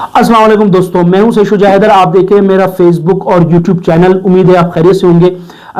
अस्सलाम वालेकुम दोस्तों, मैं हूं सैयद हैदर। आप देखें मेरा फेसबुक और यूट्यूब चैनल। उम्मीद है आप खैरियत से होंगे।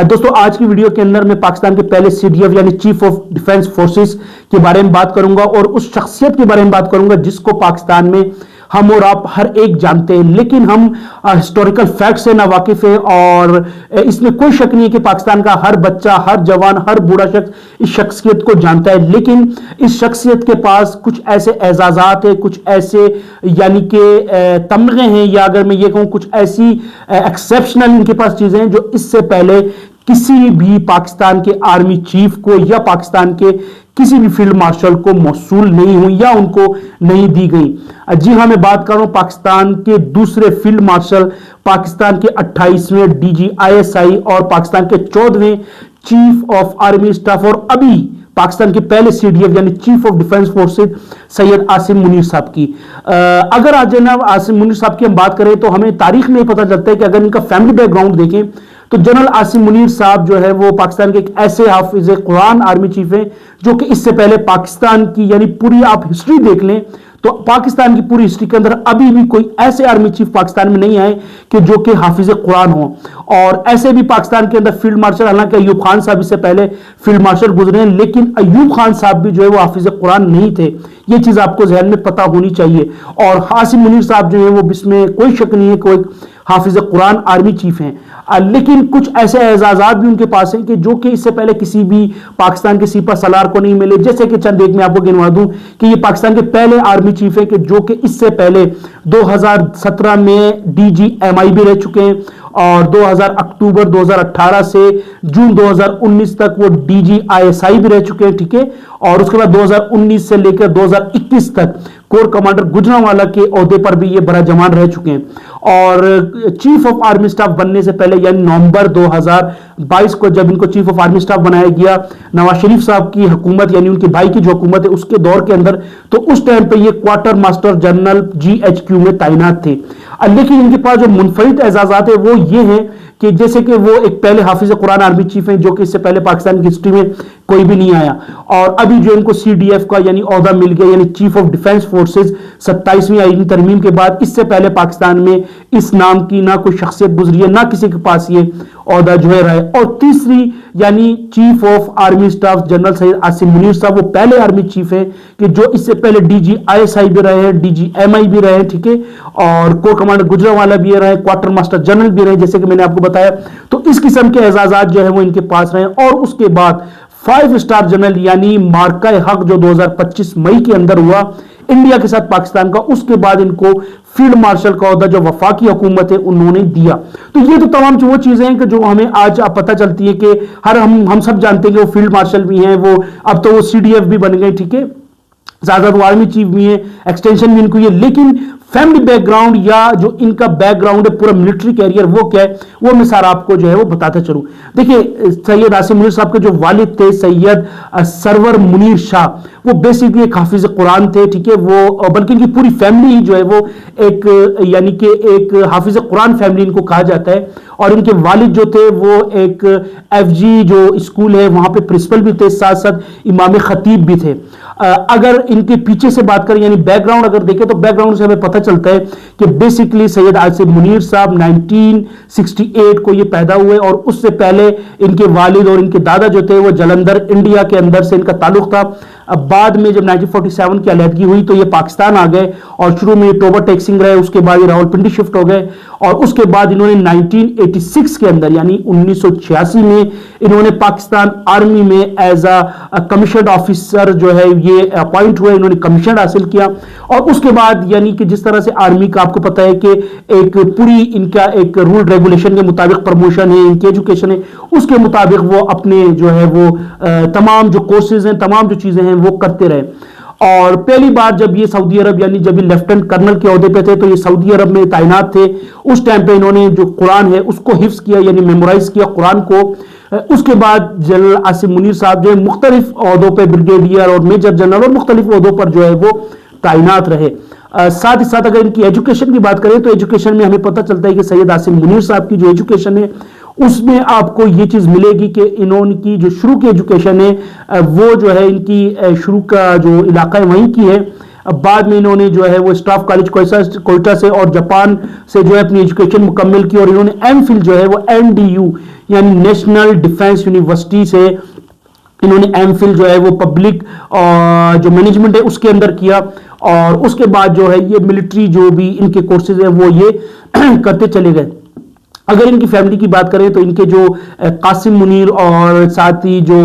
दोस्तों, आज की वीडियो के अंदर मैं पाकिस्तान के पहले सीडीएफ यानी चीफ ऑफ डिफेंस फोर्सेस के बारे में बात करूंगा और उस शख्सियत के बारे में बात करूंगा जिसको पाकिस्तान में हम और आप हर एक जानते हैं, लेकिन हम हिस्टोरिकल फैक्ट से ना वाकिफ है। और इसमें कोई शक नहीं है कि पाकिस्तान का हर बच्चा, हर जवान, हर बूढ़ा शख्स इस शख्सियत को जानता है। लेकिन इस शख्सियत के पास कुछ ऐसे एजाजात है, कुछ ऐसे यानी कि तमगे हैं, या अगर मैं ये कहूं कुछ ऐसी एक्सेप्शनल इनके पास चीजें हैं जो इससे पहले किसी भी पाकिस्तान के आर्मी चीफ को या पाकिस्तान के किसी भी फील्ड मार्शल को मौसूल नहीं हुई या उनको नहीं दी गई। जी हां, मैं बात कर रहा हूं पाकिस्तान के दूसरे फील्ड मार्शल, पाकिस्तान के 28वें डीजी आईएसआई और पाकिस्तान के 14वें चीफ ऑफ आर्मी स्टाफ और अभी पाकिस्तान के पहले सीडीएफ यानी chief of defence forces Syed Asim Munir साहब की। अगर आज जनाब आसिम मुनीर साहब की हम बात करें तो हमें तारीख में पता चलता है कि अगर इनका फैमिली बैकग्राउंड देखें तो जनरल आसिम मुनीर साहब जो है वो पाकिस्तान के एक ऐसे हाफिज कुरान आर्मी चीफ हैं जो कि इससे पहले पाकिस्तान की यानी पूरी आप हिस्ट्री देख लें तो पाकिस्तान की पूरी हिस्ट्री के अंदर अभी भी कोई ऐसे आर्मी चीफ पाकिस्तान में नहीं आए कि जो कि हाफिज कुरान हो। और ऐसे भी पाकिस्तान के अंदर फील्ड मार्शल, हालांकि अयूब खान साहब इससे पहले फील्ड मार्शल गुजरे हैं, लेकिन अयूब खान साहब भी जो है वो हाफिज कुरान नहीं थे। ये चीज आपको जहन में पता होनी चाहिए। और आसिम मुनीर साहब जो है वो इसमें कोई शक नहीं है, कोई हाफिज कुरान आर्मी चीफ हैं। लेकिन कुछ ऐसे एजाजात भी उनके पास हैं कि जो कि इससे पहले किसी भी पाकिस्तान के सिपा सलार को नहीं मिले। जैसे कि चंद एक मैं आपको गिनवा दूं कि ये पाकिस्तान के पहले आर्मी चीफ है कि जो कि इससे पहले 2017 में डीजीएमआई भी रह चुके हैं और 2000 अक्टूबर 2018 से जून 2019 तक वो डीजीआईएसआई भी रह चुके हैं, ठीक है। और उसके बाद 2019 से लेकर 2021 तक कोर कमांडर गुजरांवाला के ओहदे पर भी ये बड़ा जमान रह चुके हैं। और चीफ ऑफ आर्मी स्टाफ बनने से पहले यानी नवंबर 2022 को जब इनको चीफ ऑफ आर्मी स्टाफ बनाया गया नवाज शरीफ साहब की हुकूमत यानी उनके भाई की जो हुकूमत है उसके दौर के अंदर, तो उस टाइम पे ये क्वार्टर मास्टर जनरल जीएचक्यू में तैनात थे। लेकिन इनके पास जो मुनफरिद एजाजात है वो ये हैं कि जैसे कि वो एक पहले हाफिज कुरान आर्मी चीफ हैं जो कि इससे पहले पाकिस्तान की हिस्ट्री में कोई भी नहीं आया। और अभी जो इनको सीडीएफ का यानी ओहदा मिल गया यानी चीफ ऑफ डिफेंस फोर्सेस 27वीं आईनी तरमीम के बाद, इससे पहले पाकिस्तान में इस नाम की ना कोई शख्सियत गुजरी है, ना किसी के पास ये ओहदा जो है रहा है। और तीसरी यानी chief of army staff general Syed Asim Munir साहब वो पहले आर्मी चीफ हैं कि जो इससे पहले डीजीआईएसआई भी रहे हैं, डीजीएमआई भी रहे हैं, ठीक है। और कोर कमांडर गुजरांवाला भी रहे, क्वार्टर मास्टर जनरल भी रहे, जैसे कि मैंने आपको बताया। तो इस किस्म के एजाजात जो है वो इनके पास रहे। और उसके बाद 5 स्टार जनरल यानी मार्का हक जो 2025 मई के अंदर हुआ इंडिया के साथ पाकिस्तान का, उसके बाद इनको फील्ड मार्शल का ओहदा जो वफाकी हुकूमत है उन्होंने दिया। तो ये तो तमाम वो चीजें हैं कि जो हमें आज पता चलती है कि हम सब जानते हैं कि वो फील्ड मार्शल भी हैं, वो अब तो वो सीडीएफ भी बन गए, ठीक है। ज्यादा वो आर्मी चीफ भी है, एक्सटेंशन भी इनको ये। लेकिन फैमिली बैकग्राउंड या जो इनका बैकग्राउंड है पूरा मिलिट्री कैरियर वो क्या है वो मैं सारा आपको जो है वो बताता चलूं। देखिए, सैयद आसिम मुनीर साहब के जो वालिद थे सैयद सरवर मुनीर शाह, वो बेसिकली एक हाफिज कुरान थे, ठीक है। वो बल्कि इनकी पूरी फैमिली जो है वो एक यानी कि एक हाफिज कुरान फैमिली इनको कहा जाता है। और इनके वालिद जो थे वो एक एफजी जो स्कूल है वहां पे प्रिंसिपल भी थे, साथ साथ इमाम खतीब भी थे। अगर इनके पीछे से बात करें यानी बैकग्राउंड अगर देखें तो बैकग्राउंड से हमें पता चलता है कि बेसिकली सैयद आसिम मुनीर साहब 1968 को ये पैदा हुए और उससे पहले इनके वालिद और इनके दादा जो थे वो जलंधर इंडिया के अंदर से इनका ताल्लुक था। अब बाद में जब 1947 की अलहदगी हुई तो ये पाकिस्तान आ गए और शुरू में टोबर टेक्सिंग रहे, उसके बाद ये रावलपिंडी शिफ्ट हो गए। और उसके बाद इन्होंने 1986 के अंदर यानी 1986 में इन्होंने पाकिस्तान आर्मी में एज अ कमीशन ऑफिसर जो है ये अपॉइंट हुए, इन्होंने कमीशन हासिल किया। और उसके बाद यानी कि जिस तरह से आर्मी का आपको पता है कि एक पूरी इनका एक रूल रेगुलेशन के मुताबिक प्रमोशन है, इनकी एजुकेशन है, उसके मुताबिक वो अपने जो है वो तमाम जो कोर्सेज हैं, तमाम जो चीजें हैं वो करते रहे। और पहली बार जब ये सऊदी अरब यानी जब ये लेफ्टिनेंट कर्नल के ओहदे पे थे तो ये सऊदी अरब में तैनात थे। उस टाइम पे इन्होंने जो कुरान है उसको हिफ्ज किया यानी मेमोराइज किया कुरान को। उसके बाद जनरल आसिम मुनीर साहब जो है मुख्तलिफ ओहदों पर ब्रिगेडियर और मेजर जनरल और मुख्तलिफ ओहदों पर जो है वो तैनात रहे। साथ ही साथ अगर इनकी एजुकेशन की बात करें तो एजुकेशन में हमें पता चलता है कि सैयद आसिम मुनीर साहब की जो एजुकेशन है उसमें आपको ये चीज मिलेगी कि इन्होंने की जो शुरू की एजुकेशन है वो जो है इनकी शुरू का जो इलाका है वहीं की है। बाद में इन्होंने जो है वो स्टाफ कॉलेज कोयटा से और जापान से जो है अपनी एजुकेशन मुकम्मल की और इन्होंने एमफिल जो है वो एनडीयू यानी नेशनल डिफेंस यूनिवर्सिटी से इन्होंने एमफिल जो है वो पब्लिक जो मैनेजमेंट है उसके अंदर किया और उसके बाद जो है ये मिलिट्री जो भी इनके कोर्सेज है वो ये करते चले गए। अगर इनकी फैमिली की बात करें तो इनके जो कासिम मुनीर और साथ ही जो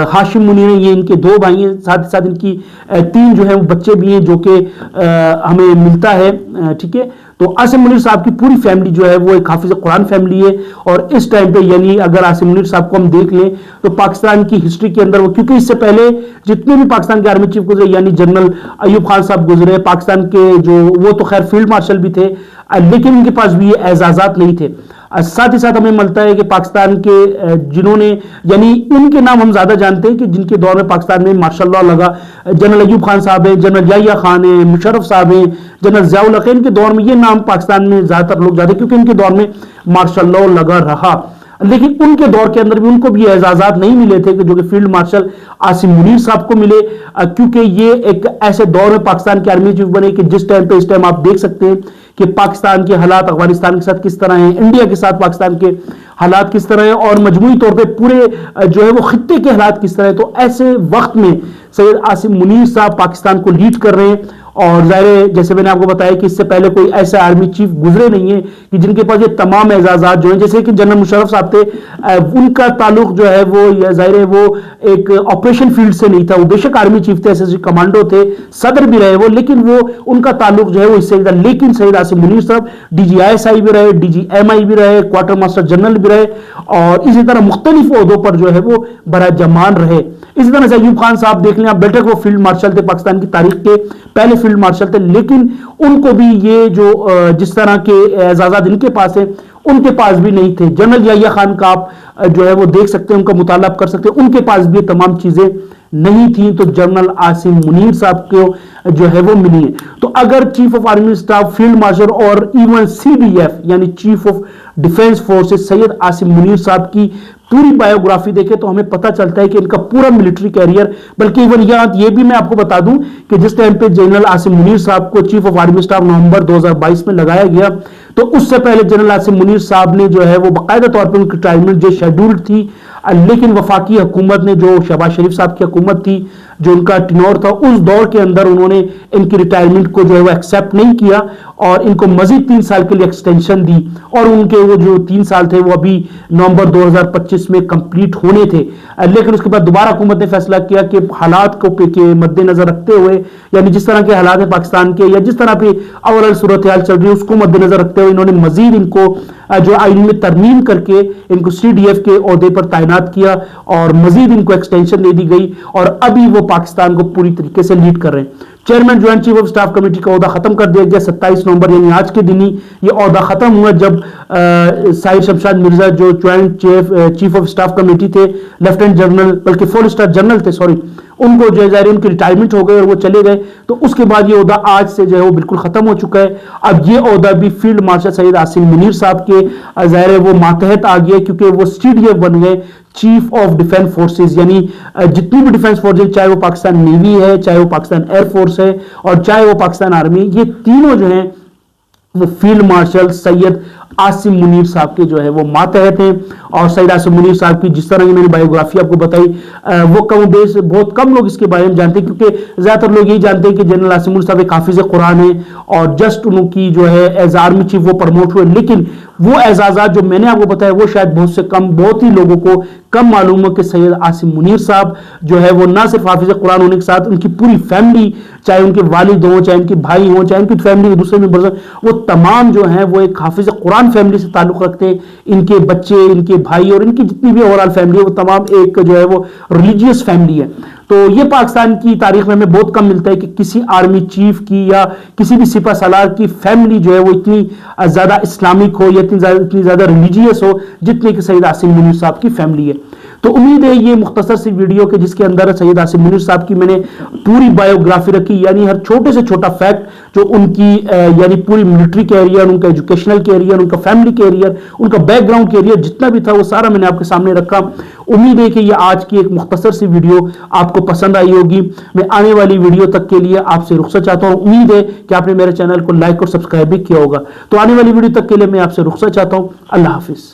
हाशिम मुनीर हैं ये इनके दो भाई हैं, साथ ही साथ इनकी तीन जो है वो बच्चे भी हैं जो कि हमें मिलता है। ठीक है, तो आसिम मुनीर साहब की पूरी फैमिली जो है वो एक हाफिज कुरान फैमिली है और इस टाइम पे यानी अगर आसिम मुनीर साहब को हम देख लें तो पाकिस्तान की हिस्ट्री के अंदर वो, क्योंकि इससे पहले जितने भी पाकिस्तान के आर्मी चीफ गुजरे यानी जनरल अयूब खान साहब गुजरे, पाकिस्तान के जो वो तो खैर फील्ड मार्शल भी थे लेकिन उनके पास भी ये एजाजात नहीं थे। साथ ही साथ हमें मिलता है कि पाकिस्तान के जिन्होंने यानी उनके नाम हम ज्यादा जानते हैं कि जिनके दौर में पाकिस्तान में माशाल्लाह लगा, जनरल अयूब खान साहब हैं, जनरल याहिया खान हैं, मुशर्रफ साहब हैं, जनरल ज़ियाउल हक, इनके दौर में ये नाम पाकिस्तान में ज्यादातर लोग जाते हैं क्योंकि इनके दौर में मार्शल लगा रहा। लेकिन उनके दौर के अंदर भी उनको भी एजाजात नहीं मिले थे कि जो कि फील्ड मार्शल आसिम मुनीर साहब को मिले, क्योंकि ये एक ऐसे दौर में पाकिस्तान के आर्मी चीफ बने कि जिस टाइम पे इस टाइम आप देख सकते हैं कि पाकिस्तान के हालात अफगानिस्तान के साथ किस तरह हैं, इंडिया के साथ पाकिस्तान के हालात किस तरह हैं और मजमूई तौर पे पूरे जो है वो खित्ते के हालात किस तरह है। तो ऐसे वक्त में सैयद आसिम मुनीर साहब पाकिस्तान को लीड कर रहे हैं और जाहिर जैसे मैंने आपको बताया कि इससे पहले कोई ऐसा आर्मी चीफ गुजरे नहीं है कि जिनके पास ये तमाम एजाजात जो हैं, जैसे कि जनरल मुशर्रफ साहब थे उनका ताल्लुक जो है वो जाहिर है वो एक ऑपरेशन फील्ड से नहीं था, वो बेशक आर्मी चीफ थे, एसएसजी कमांडो थे, सदर भी रहे वो, लेकिन वो उनका ताल्लुक जो है वो इससे था। लेकिन सैयद आसिम मुनीर साहब DGISI भी रहे, DGMI भी रहे, क्वार्टर मास्टर जनरल भी रहे और इसी तरह मुख्तलिफ ओहदों पर जो है वो बराजमान रहे। इसी तरह से अयूब खान साहब देख लें आप, बेशक वो फील्ड मार्शल थे, पाकिस्तान की तारीख के पहले फील्ड मार्शल थे, लेकिन उनको भी ये जो जिस तरह के एजाजात इनके पास है उनके पास भी नहीं थे। जनरल याहिया खान का आप जो है वो देख सकते हैं, उनका मुताला कर सकते हैं, उनके पास भी तमाम चीजें नहीं थी तो जनरल आसिम मुनीर साहब को जो है वो मिली है। तो अगर chief of army staff, field marshal और इवन CDF यानी chief of defence forces Syed Asim Munir साहब की पूरी बायोग्राफी देखें तो हमें पता चलता है कि इनका पूरा मिलिट्री कैरियर, बल्कि इवन ये भी मैं आपको बता दूं कि जिस टाइम पे जनरल आसिम मुनीर साहब को चीफ ऑफ आर्मी स्टाफ नवंबर 2022 में लगाया गया तो उससे पहले जनरल आसिम मुनीर साहब ने जो है वो बाकायदा तौर पर उनकी रिटायरमेंट जो शेड्यूल्ड थी, लेकिन वफाकी हुकूमत ने जो शहबाज शरीफ साहब की हुकूमत थी जो उनका टिनोर था उस दौर के अंदर उन्होंने इनकी रिटायरमेंट को जो है वो एक्सेप्ट नहीं किया और इनको मजीद 3 साल के लिए एक्सटेंशन दी और उनके वो जो 3 साल थे वो अभी नवंबर 2025 में कंप्लीट होने थे। लेकिन उसके बाद दोबारा हुकूमत ने फैसला किया कि हालात को के मद्देनजर रखते हुए यानी जिस तरह के हालात है पाकिस्तान के या जिस तरह पे ओवरऑल सूरत हाल चल रही है उसको मद्देनजर रखते हुए इन्होंने मजीद इनको जो आइन में तरमीम करके इनको CDF के ओहदे पर तैनात किया और मजीद इनको एक्सटेंशन दे दी गई और अभी वो पाकिस्तान को पूरी तरीके से लीड कर रहे हैं। Chairman joint chief of staff committee का ओहदा खत्म कर दिया गया 27 नवंबर यानी आज के दिन ही ये ओहदा खत्म हुआ जब साहिर शमशाद मिर्जा जो joint chief of staff committee थे, लेफ्टिनेंट जनरल बल्कि 4 स्टार जनरल थे सॉरी, उनको जो है उनकी रिटायरमेंट हो गई और वो चले गए। तो उसके बाद ये ओहदा आज से जो है वो बिल्कुल खत्म हो चुका है। अब ये ओहदा भी फील्ड मार्शल सैयद आसिम मुनीर साहब के ज़ाहिर है वो मातहत आ गया क्योंकि वो CDF बन गए, चीफ ऑफ डिफेंस फोर्सेस, यानी जितनी भी डिफेंस फोर्सेस चाहे वो पाकिस्तान नेवी है, चाहे वो पाकिस्तान एयरफोर्स है और चाहे वो पाकिस्तान आर्मी, ये तीनों जो हैं वो फील्ड मार्शल सैयद आसिम मुनीर साहब के जो है वो मातहत हैं। और सैयद आसिम मुनीर साहब की जिस तरह की मैंने बायोग्राफी आपको बताई वो कम बेस बहुत कम लोग इसके बारे में जानते हैं क्योंकि ज्यादातर लोग यही जानते हैं कि जनरल आसिम मुनीर साहब एक हाफिज कुरान है और जस्ट उनकी जो है एज आर्मी चीफ वो प्रमोट हुए, लेकिन वो एजाजात जो मैंने आपको बताया वो शायद बहुत ही लोगों को कम मालूम हो कि सैयद आसिम मुनीर साहब जो है वो ना सिर्फ हाफिज कुरान होने के साथ उनकी पूरी फैमिली, चाहे उनके वालिद हों, चाहे उनके भाई हों, चाहे उनकी फैमिली के दूसरे मेंबर्स हों, वो तमाम जो हैं वो एक हाफिज कुरान फैमिली से ताल्लुक रखते हैं। इनके बच्चे, इनके भाई और इनकी जितनी भी ओवरऑल फैमिली है वो तमाम एक जो है वो रिलीजियस फैमिली है। तो ये पाकिस्तान की तारीख में हमें बहुत कम मिलता है कि किसी आर्मी चीफ की या किसी भी सिपा सलार की फैमिली जो है वो इतनी ज्यादा इस्लामिक हो या इतनी ज्यादा रिलीजियस हो जितनी कि सैयद आसिम मुनीर साहब की फैमिली है। तो उम्मीद है ये मुख्तसर सी वीडियो के जिसके अंदर सैयद आसिम मुनीर साहब की मैंने पूरी बायोग्राफी रखी, यानी हर छोटे से छोटा फैक्ट जो उनकी यानी पूरी मिलिट्री कैरियर, उनका एजुकेशनल कैरियर, उनका फैमिली कैरियर, उनका बैकग्राउंड कैरियर जितना भी था वो सारा मैंने आपके सामने रखा। उम्मीद है कि ये आज की एक मुख्तसर सी वीडियो आपको पसंद आई होगी। मैं आने वाली वीडियो तक के लिए आपसे रुखसत चाहता हूं। उम्मीद है कि आपने मेरे चैनल को लाइक और सब्सक्राइब भी किया होगा। तो आने वाली वीडियो तक के लिए मैं आपसे रुखसत चाहता हूं। अल्लाह हाफिज।